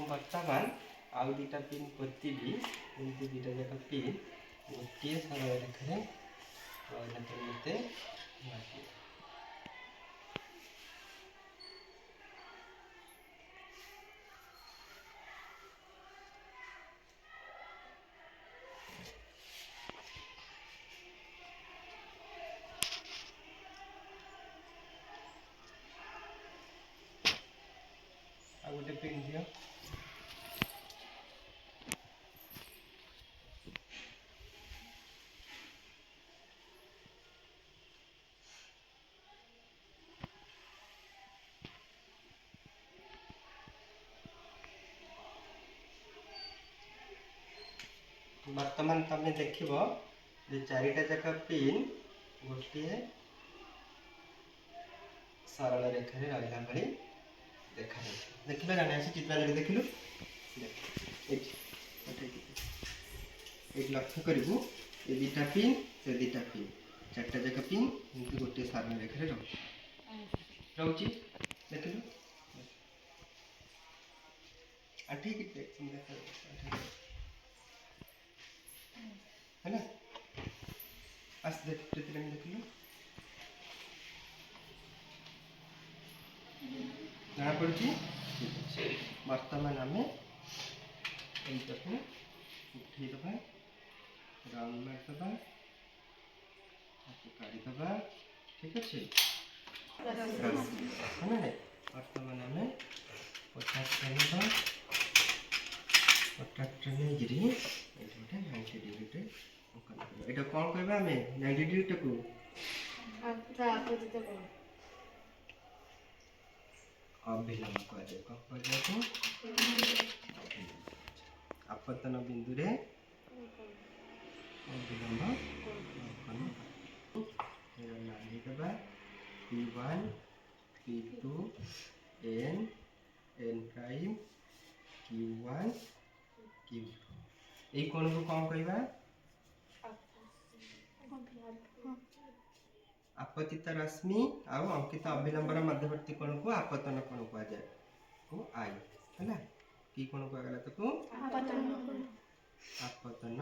बर्तमान आउ दुटा पिन पोतीबी एमती दुटा जाक पिन गोटे सरल रेखार मत गोटे पिन दियो वर्तमान तुम देख चारिटा जाक पिन गोटे सरल रेखार रहा भाई देखा देख जाने चित्रा देखलु लक्ष्य करूँ ये दुटा पिन से दुटा पिन चार्टा जाक पिन एमती गोटे सरल रेखार रोचे देखलु ठीक है ना आस देख प्रीतिरानी देखलु जना पड़ी वर्तमान आम यही उठेदबा राउंड मारदबा काढ़ीदबा ठीक अच्छे वर्तमान आम पचासटा ना पचासटा नहीं गोटे 90 डिग्री यहाँ कौन कहवा आम 90 डिग्री टाक अभिलंब कह आपतन बिंदु रे अभिलंब नालीदबा P1 P2 N N prime Q1 Q2 यही कोण को कौन कहवा आपतित रश्मि आउ अंकित अभिलंबर मध्यवर्ती कोण को आपतन कोण कह जाए को आई है कि कोण कहगला तो आपतन